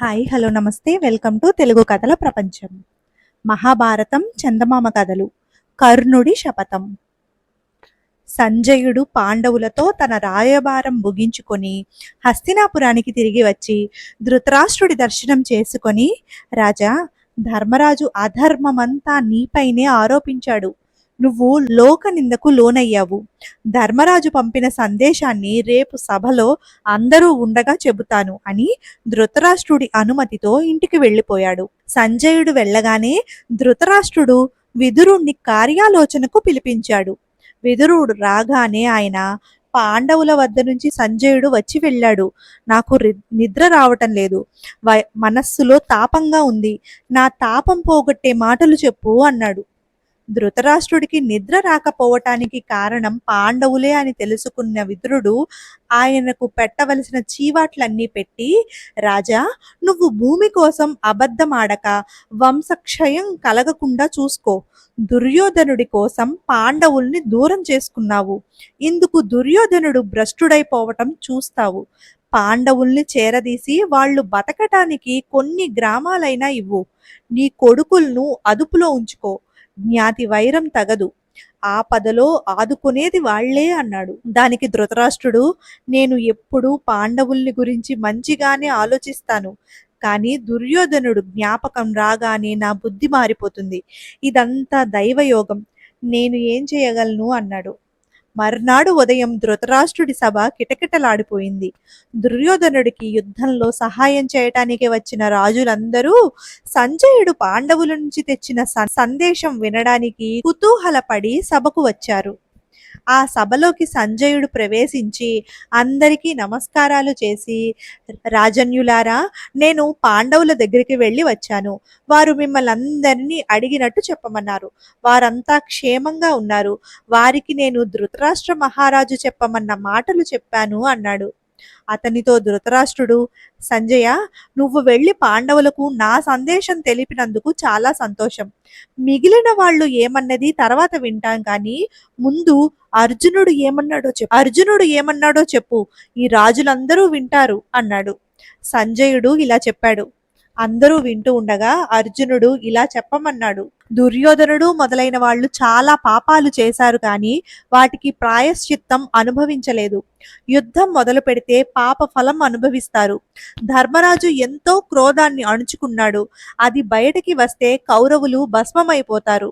Hi hello నమస్తే welcome to Telugu కథల ప్రపంచం. మహాభారతం చందమామ కథలు. కర్ణుడి శపథం. సంజయుడు పాండవులతో తన రాయబారం ముగించుకొని హస్తినాపురానికి తిరిగి వచ్చి ధృతరాష్ట్రుడి దర్శనం చేసుకొని, రాజా, ధర్మరాజు అధర్మమంతా నీపైనే ఆరోపించాడు. నువ్వు లోక నిందకు లోనయ్యావు. ధర్మరాజు పంపిన సందేశాన్ని రేపు సభలో అందరూ ఉండగా చెబుతాను అని ధృతరాష్ట్రుడి అనుమతితో ఇంటికి వెళ్ళిపోయాడు. సంజయుడు వెళ్ళగానే ధృతరాష్ట్రుడు విదురుణ్ణి కార్యాలోచనకు పిలిపించాడు. విదురుడు రాగానే ఆయన పాండవుల వద్ద నుంచి సంజయుడు వచ్చి వెళ్ళాడు. నాకు నిద్ర రావటం లేదు, మనస్సులో తాపంగా ఉంది, నా తాపం పోగొట్టే మాటలు చెప్పు అన్నాడు. ధృతరాష్ట్రుడికి నిద్ర రాకపోవటానికి కారణం పాండవులే అని తెలుసుకున్న విదురుడు ఆయనకు పెట్టవలసిన చీవాట్లన్నీ పెట్టి, రాజా, నువ్వు భూమి కోసం అబద్ధమాడక వంశక్షయం కలగకుండా చూసుకో. దుర్యోధనుడి కోసం పాండవుల్ని దూరం చేసుకున్నావు. ఇందుకు దుర్యోధనుడు భ్రష్టుడైపోవటం చూస్తావు. పాండవుల్ని చేరదీసి వాళ్ళు బతకటానికి కొన్ని గ్రామాలైనా ఇవ్వు. నీ కొడుకులను అదుపులో ఉంచుకో. జ్ఞాతి వైరం తగదు, ఆపదలో ఆదుకునేది వాళ్లే అన్నాడు. దానికి ధృతరాష్ట్రుడు, నేను ఎప్పుడూ పాండవుల్ని గురించి మంచిగానే ఆలోచిస్తాను, కానీ దుర్యోధనుడు జ్ఞాపకం రాగానే నా బుద్ధి మారిపోతుంది. ఇదంతా దైవయోగం, నేను ఏం చేయగలను అన్నాడు. మర్నాడు ఉదయం ధృతరాష్ట్రుడి సభ కిటకిటలాడిపోయింది. దుర్యోధనుడికి యుద్ధంలో సహాయం చేయటానికి వచ్చిన రాజులందరూ సంజయుడు పాండవుల నుంచి తెచ్చిన సందేశం వినడానికి కుతూహలపడి సభకు వచ్చారు. ఆ సభలోకి సంజయుడు ప్రవేశించి అందరికీ నమస్కారాలు చేసి, రాజన్యులారా, నేను పాండవుల దగ్గరికి వెళ్ళి వచ్చాను. వారు మిమ్మల్ని అందరినీ అడిగినట్టు చెప్పమన్నారు. వారంతా క్షేమంగా ఉన్నారు. వారికి నేను ధృతరాష్ట్ర మహారాజు చెప్పమన్న మాటలు చెప్పాను అన్నాడు. అతనితో ధృతరాష్ట్రుడు, సంజయ, నువ్వు వెళ్ళి పాండవులకు నా సందేశం తెలిపినందుకు చాలా సంతోషం. మిగిలిన వాళ్ళు ఏమన్నది తర్వాత వింటాం, కానీ ముందు అర్జునుడు ఏమన్నాడో చెప్పు. ఈ రాజులందరూ వింటారు అన్నాడు. సంజయుడు ఇలా చెప్పాడు. అందరూ వింటూ ఉండగా అర్జునుడు ఇలా చెప్పమన్నాడు. దుర్యోధనుడు మొదలైన వాళ్ళు చాలా పాపాలు చేశారు, కానీ వాటికి ప్రాయశ్చిత్తం అనుభవించలేదు. యుద్ధం మొదలు పెడితే పాప ఫలం అనుభవిస్తారు. ధర్మరాజు ఎంతో క్రోధాన్ని అణుచుకున్నాడు. అది బయటికి వస్తే కౌరవులు భస్మమైపోతారు.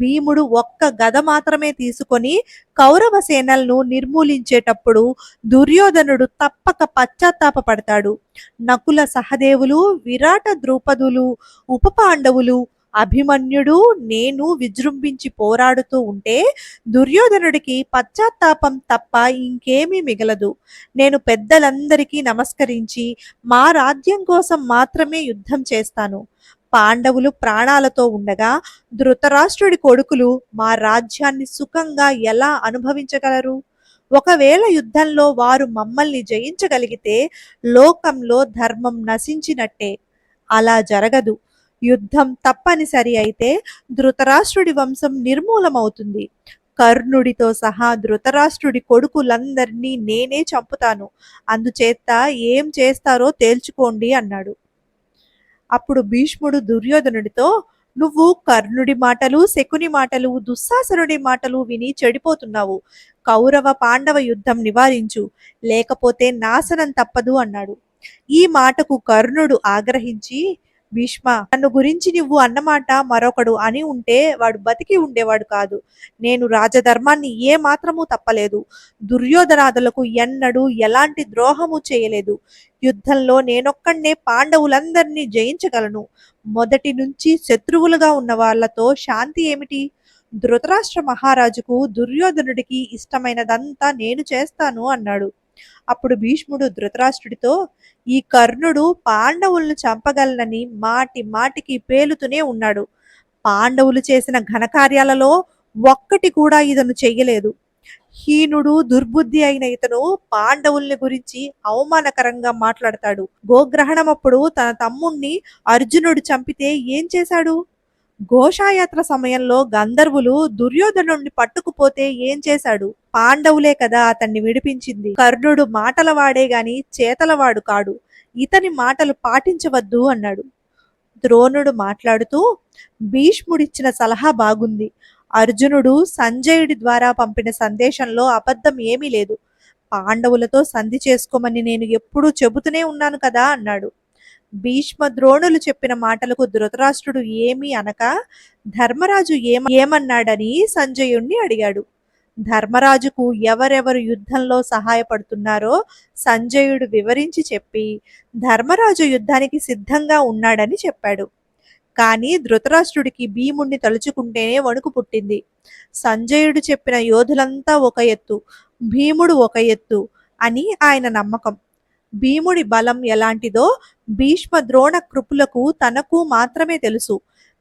భీముడు ఒక్క గద మాత్రమే తీసుకొని కౌరవ సేనలను నిర్మూలించేటప్పుడు దుర్యోధనుడు తప్పక పశ్చాత్తాపపడతాడు. నకుల సహదేవులు, విరాట ద్రౌపదులు, ఉప పాండవులు, అభిమన్యుడు, నేను విజృంభించి పోరాడుతూ ఉంటే దుర్యోధనుడికి పశ్చాత్తాపం తప్ప ఇంకేమీ మిగలదు. నేను పెద్దలందరికీ నమస్కరించి మా రాజ్యం కోసం మాత్రమే యుద్ధం చేస్తాను. పాండవులు ప్రాణాలతో ఉండగా ధృతరాష్ట్రుడి కొడుకులు మా రాజ్యాన్ని సుఖంగా ఎలా అనుభవించగలరు? ఒకవేళ యుద్ధంలో వారు మమ్మల్ని జయించగలిగితే లోకంలో ధర్మం నశించినట్టే. అలా జరగదు. యుద్ధం తప్పనిసరి అయితే ధృతరాష్ట్రుడి వంశం నిర్మూలమవుతుంది. కర్ణుడితో సహా ధృతరాష్ట్రుడి కొడుకులందరినీ నేనే చంపుతాను. అందుచేత ఏం చేస్తారో తేల్చుకోండి అన్నాడు. అప్పుడు భీష్ముడు దుర్యోధనుడితో, నువ్వు కర్ణుడి మాటలు, శకుని మాటలు, దుశ్శాసనుడి మాటలు విని చెడిపోతున్నావు. కౌరవ పాండవ యుద్ధం నివారించు, లేకపోతే నాశనం తప్పదు అన్నాడు. ఈ మాటకు కర్ణుడు ఆగ్రహించి, భీష్మ, నన్ను గురించి నువ్వు అన్నమాట మరొకడు అని ఉంటే వాడు బతికి ఉండేవాడు కాదు. నేను రాజధర్మాన్ని ఏ మాత్రమూ తప్పలేదు. దుర్యోధనాదులకు ఎన్నడూ ఎలాంటి ద్రోహము చేయలేదు. యుద్ధంలో నేనొక్కడే పాండవులందరినీ జయించగలను. మొదటి నుంచి శత్రువులుగా ఉన్న వాళ్లతో శాంతి ఏమిటి? ధృతరాష్ట్ర మహారాజుకు దుర్యోధనుడికి ఇష్టమైనదంతా నేను చేస్తాను అన్నాడు. అప్పుడు భీష్ముడు ధృతరాష్ట్రుడితో, ఈ కర్ణుడు పాండవులను చంపగలనని మాటి మాటికి పేలుతూనే ఉన్నాడు. పాండవులు చేసిన ఘనకార్యాలలో ఒక్కటి కూడా ఇతను చెయ్యలేదు. హీనుడు, దుర్బుద్ధి అయిన ఇతను పాండవుల్ని గురించి అవమానకరంగా మాట్లాడతాడు. గోగ్రహణమప్పుడు తన తమ్ముణ్ణి అర్జునుడు చంపితే ఏం చేశాడు? ఘోషాయాత్ర సమయంలో గంధర్వులు దుర్యోధనుడిని పట్టుకుపోతే ఏం చేశాడు? పాండవులే కదా అతన్ని విడిపించింది. కర్ణుడు మాటలవాడే గాని చేతలవాడు కాడు. ఇతని మాటలు పాటించవద్దు అన్నాడు. ద్రోణుడు మాట్లాడుతూ, భీష్ముడిచ్చిన సలహా బాగుంది. అర్జునుడు సంజయుడి ద్వారా పంపిన సందేశంలో అబద్ధం ఏమీ లేదు. పాండవులతో సంధి చేసుకోమని నేను ఎప్పుడూ చెబుతూనే ఉన్నాను కదా అన్నాడు. భీష్మ ద్రోణులు చెప్పిన మాటలకు ధృతరాష్ట్రుడు ఏమీ అనక ధర్మరాజు ఏమన్నాడని సంజయుణ్ణి అడిగాడు. ధర్మరాజుకు ఎవరెవరు యుద్ధంలో సహాయపడుతున్నారో సంజయుడు వివరించి చెప్పి ధర్మరాజు యుద్ధానికి సిద్ధంగా ఉన్నాడని చెప్పాడు. కానీ ధృతరాష్ట్రుడికి భీముణ్ణి తలుచుకుంటేనే వణుకు పుట్టింది. సంజయుడు చెప్పిన యోధులంతా ఒక ఎత్తు, భీముడు ఒక ఎత్తు అని ఆయన నమ్మకం. భీముడి బలం ఎలాంటిదో భీష్మ ద్రోణ కృపులకు తనకు మాత్రమే తెలుసు.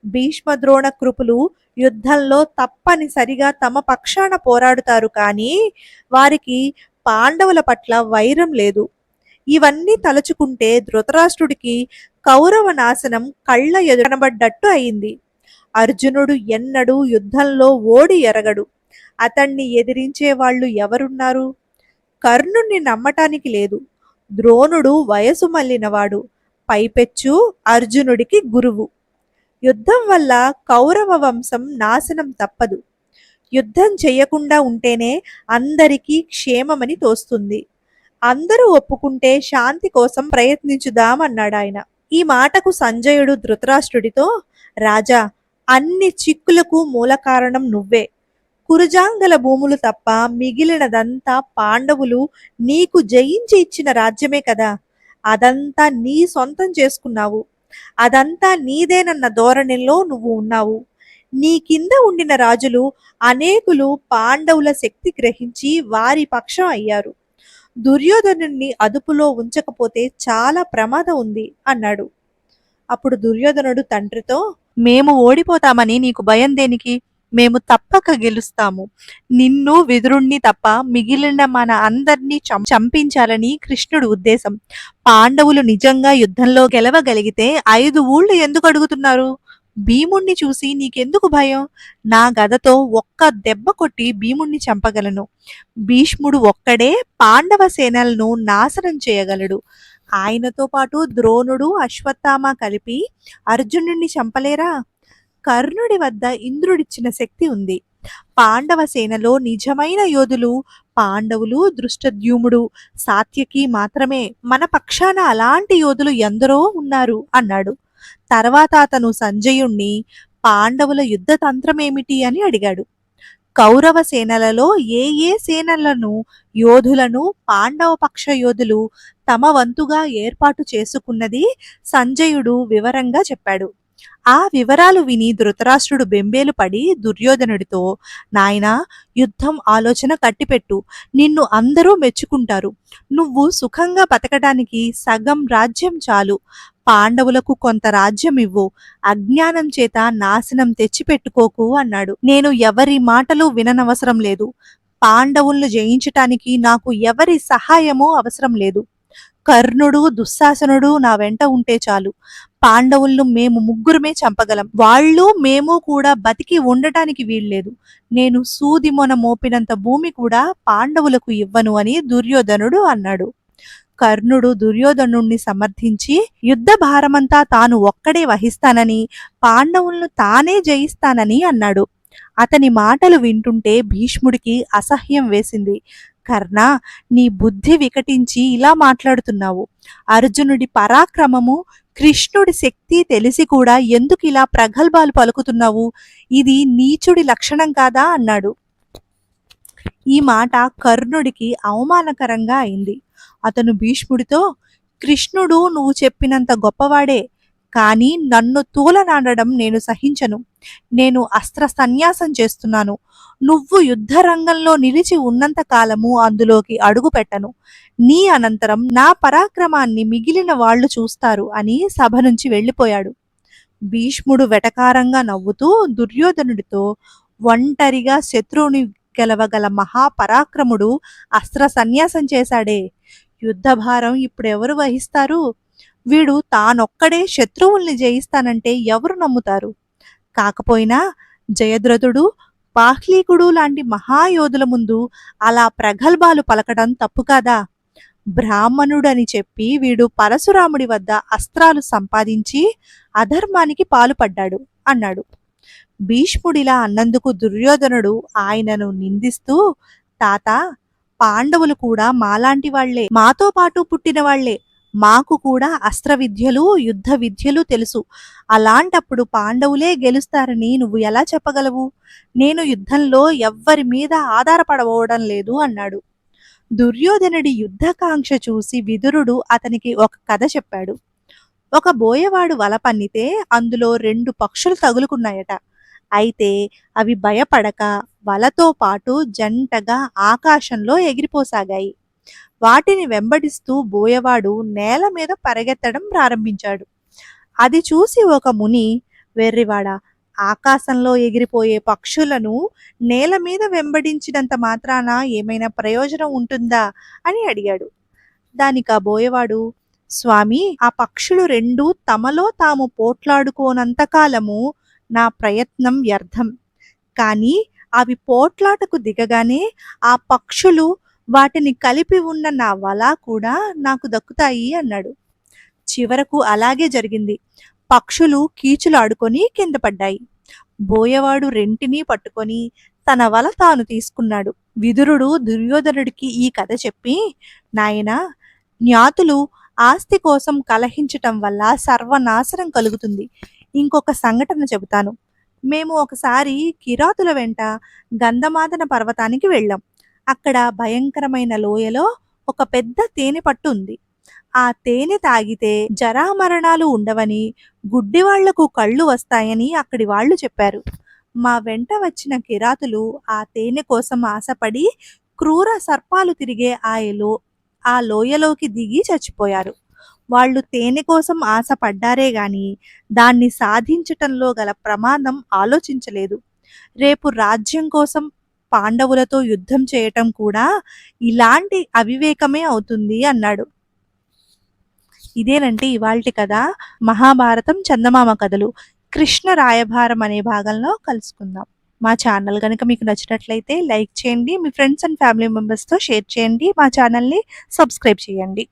భీష్మ ద్రోణ కృపులు యుద్ధంలో తప్పనిసరిగా తమ పక్షాన పోరాడుతారు, కానీ వారికి పాండవుల పట్ల వైరం లేదు. ఇవన్నీ తలుచుకుంటే ధృతరాష్ట్రుడికి కౌరవ నాశనం కళ్ళ ఎదురనబడ్డట్టు అయింది. అర్జునుడు ఎన్నడూ యుద్ధంలో ఓడి ఎరగడు. అతన్ని ఎదిరించే వాళ్ళు ఎవరున్నారు? కర్ణుణ్ణి నమ్మటానికి లేదు. ద్రోణుడు వయసు మళ్ళినవాడు, పైపెచ్చు అర్జునుడికి గురువు. యుద్ధం వల్ల కౌరవ వంశం నాశనం తప్పదు. యుద్ధం చెయ్యకుండా ఉంటేనే అందరికీ క్షేమమని తోస్తుంది. అందరూ ఒప్పుకుంటే శాంతి కోసం ప్రయత్నించుదామన్నాడాయన. ఈ మాటకు సంజయుడు ధృతరాష్ట్రుడితో, రాజా, అన్ని చిక్కులకు మూల కారణం నువ్వే. కురుజాంగల భూములు తప్ప మిగిలినదంతా పాండవులు నీకు జయించి ఇచ్చిన రాజ్యమే కదా. అదంతా నీ సొంతం చేసుకున్నావు. అదంతా నీదేనన్న ధోరణిలో నువ్వు ఉన్నావు. నీ కింద ఉండిన రాజులు అనేకులు పాండవుల శక్తి గ్రహించి వారి పక్షం అయ్యారు. దుర్యోధనుణ్ణి అదుపులో ఉంచకపోతే చాలా ప్రమాదం ఉంది అన్నాడు. అప్పుడు దుర్యోధనుడు తండ్రితో, మేము ఓడిపోతామని నీకు భయం దేనికి? మేము తప్పక గెలుస్తాము. నిన్ను విదురుణ్ణి తప్ప మిగిలిన మన అందర్నీ చంపించాలని కృష్ణుడు ఉద్దేశం. పాండవులు నిజంగా యుద్ధంలో గెలవగలిగితే 5 ఊళ్ళు ఎందుకు అడుగుతున్నారు? భీముణ్ణి చూసి నీకెందుకు భయం? నా గదతో ఒక్క దెబ్బ కొట్టి భీముణ్ణి చంపగలను. భీష్ముడు ఒక్కడే పాండవ సేనలను నాశనం చేయగలడు. ఆయనతో పాటు ద్రోణుడు, అశ్వత్థామ కలిపి అర్జునుడిని చంపలేరా? కర్ణుడి వద్ద ఇంద్రుడిచ్చిన శక్తి ఉంది. పాండవ సేనలో నిజమైన యోధులు పాండవులు, దృష్టద్యుమ్నుడు, సాత్యకి మాత్రమే. మన పక్షాన అలాంటి యోధులు ఎందరో ఉన్నారు అన్నాడు. తర్వాత అతను సంజయుణ్ణి పాండవుల యుద్ధ తంత్రమేమిటి అని అడిగాడు. కౌరవ సేనలలో ఏ ఏ సేనలను యోధులను పాండవ పక్ష యోధులు తమ వంతుగా ఏర్పాటు చేసుకున్నది సంజయుడు వివరంగా చెప్పాడు. ఆ వివరాలు విని ధృతరాష్ట్రుడు బెంబేలు పడి దుర్యోధనుడితో, నాయనా, యుద్ధం ఆలోచన కట్టిపెట్టు. నిన్ను అందరూ మెచ్చుకుంటారు. నువ్వు సుఖంగా బతకడానికి సగం రాజ్యం చాలు. పాండవులకు కొంత రాజ్యం ఇవ్వు. అజ్ఞానం చేత నాశనం తెచ్చిపెట్టుకోకు అన్నాడు. నేను ఎవరి మాటలు విననవసరం లేదు. పాండవులను జయించటానికి నాకు ఎవరి సహాయమూ అవసరం లేదు. కర్ణుడు, దుశ్శాసనుడు నా వెంట ఉంటే చాలు. పాండవులను మేము ముగ్గురమే చంపగలం. వాళ్ళు మేము కూడా బతికి ఉండటానికి వీల్లేదు. నేను సూది మొన మోపినంత భూమి కూడా పాండవులకు ఇవ్వను అని దుర్యోధనుడు అన్నాడు. కర్ణుడు దుర్యోధనుణ్ణి సమర్థించి యుద్ధ భారమంతా తాను ఒక్కడే వహిస్తానని, పాండవులను తానే జయిస్తానని అన్నాడు. అతని మాటలు వింటుంటే భీష్ముడికి అసహ్యం వేసింది. కర్ణ, నీ బుద్ధి వికటించి ఇలా మాట్లాడుతున్నావు. అర్జునుడి పరాక్రమము, కృష్ణుడి శక్తి తెలిసి కూడా ఎందుకు ఇలా ప్రగల్భాలు పలుకుతున్నావు? ఇది నీచుడి లక్షణం కాదా అన్నాడు. ఈ మాట కర్ణుడికి అవమానకరంగా అయింది. అతను భీష్ముడితో, కృష్ణుడు నువ్వు చెప్పినంత గొప్పవాడే, కానీ నన్ను తూలనాడడం నేను సహించను. నేను అస్త్ర సన్యాసం చేస్తున్నాను. నువ్వు యుద్ధ రంగంలో నిలిచి ఉన్నంత కాలము అందులోకి అడుగు పెట్టను. నీ అనంతరం నా పరాక్రమాన్ని మిగిలిన వాళ్ళు చూస్తారు అని సభ నుంచి వెళ్ళిపోయాడు. భీష్ముడు వెటకారంగా నవ్వుతూ దుర్యోధనుడితో, ఒంటరిగా శత్రువుని గెలవగల మహాపరాక్రముడు అస్త్ర సన్యాసం చేశాడే. యుద్ధభారం ఇప్పుడెవరు వహిస్తారు? వీడు తానొక్కడే శత్రువుల్ని జయిస్తానంటే ఎవరు నమ్ముతారు? కాకపోయినా జయద్రథుడు, బాహ్లీకుడు లాంటి మహాయోధుల ముందు అలా ప్రగల్భాలు పలకడం తప్పు కాదా? బ్రాహ్మణుడని చెప్పి వీడు పరశురాముడి వద్ద అస్త్రాలు సంపాదించి అధర్మానికి పాలుపడ్డాడు అన్నాడు. భీష్ముడిలా అన్నందుకు దుర్యోధనుడు ఆయనను నిందిస్తూ, తాత, పాండవులు కూడా మాలాంటి వాళ్లే, మాతో పాటు పుట్టిన వాళ్లే. మాకు కూడా అస్త్ర విద్యలు, యుద్ధ విద్యలు తెలుసు. అలాంటప్పుడు పాండవులే గెలుస్తారని నువ్వు ఎలా చెప్పగలవు? నేను యుద్ధంలో ఎవ్వరి మీద ఆధారపడబోవడం లేదు అన్నాడు. దుర్యోధనుడి యుద్ధకాంక్ష చూసి విదురుడు అతనికి ఒక కథ చెప్పాడు. ఒక బోయవాడు వల పన్నితే అందులో 2 పక్షులు తగులుకున్నాయట. అయితే అవి భయపడక వలతో పాటు జంటగా ఆకాశంలో ఎగిరిపోసాగాయి. వాటిని వెంబడిస్తూ బోయవాడు నేల మీద పరిగెత్తడం ప్రారంభించాడు. అది చూసి ఒక ముని, వెర్రివాడా, ఆకాశంలో ఎగిరిపోయే పక్షులను నేల మీద వెంబడించినంత మాత్రాన ఏమైనా ప్రయోజనం ఉంటుందా అని అడిగాడు. దానికి ఆ బోయవాడు, స్వామి, ఆ పక్షులు 2 తమలో తాము పోట్లాడుకోనంతకాలము నా ప్రయత్నం వ్యర్థం. కానీ అవి పోట్లాటకు దిగగానే ఆ పక్షులు వాటిని కలిపి ఉన్న నా వల కూడా నాకు దక్కుతాయి అన్నాడు. చివరకు అలాగే జరిగింది. పక్షులు కీచులాడుకొని కింద పడ్డాయి. బోయవాడు రెంటినీ పట్టుకొని తన వల తాను తీసుకున్నాడు. విదురుడు దుర్యోధనుడికి ఈ కథ చెప్పి, నాయనా, జ్ఞాతులు ఆస్తి కోసం కలహించటం వల్ల సర్వనాశనం కలుగుతుంది. ఇంకొక సంఘటన చెబుతాను. మేము ఒకసారి కిరాతుల వెంట గంధమాదన పర్వతానికి వెళ్ళాం. అక్కడ భయంకరమైన లోయలో ఒక పెద్ద తేనె పట్టు ఉంది. ఆ తేనె తాగితే జరామరణాలు ఉండవని, గుడ్డివాళ్లకు కళ్ళు వస్తాయని అక్కడి వాళ్ళు చెప్పారు. మా వెంట వచ్చిన కిరాతులు ఆ తేనె కోసం ఆశపడి క్రూర సర్పాలు తిరిగే ఆ లోయలోకి దిగి చచ్చిపోయారు. వాళ్ళు తేనె కోసం ఆశపడ్డారే గాని దాన్ని సాధించటంలో గల ప్రమాదం ఆలోచించలేదు. రేపు రాజ్యం కోసం పాండవులతో యుద్ధం చేయటం కూడా ఇలాంటి అవివేకమే అవుతుంది అన్నాడు. ఇదేనంటే ఇవాల్టి కథ. మహాభారతం చందమామ కథలు కృష్ణ రాయభారం అనే భాగంలో కలుసుకుందాం. మా ఛానల్ కనుక మీకు నచ్చినట్లయితే లైక్ చేయండి, మీ ఫ్రెండ్స్ అండ్ ఫ్యామిలీ మెంబర్స్తో షేర్ చేయండి, మా ఛానల్ని సబ్స్క్రైబ్ చేయండి.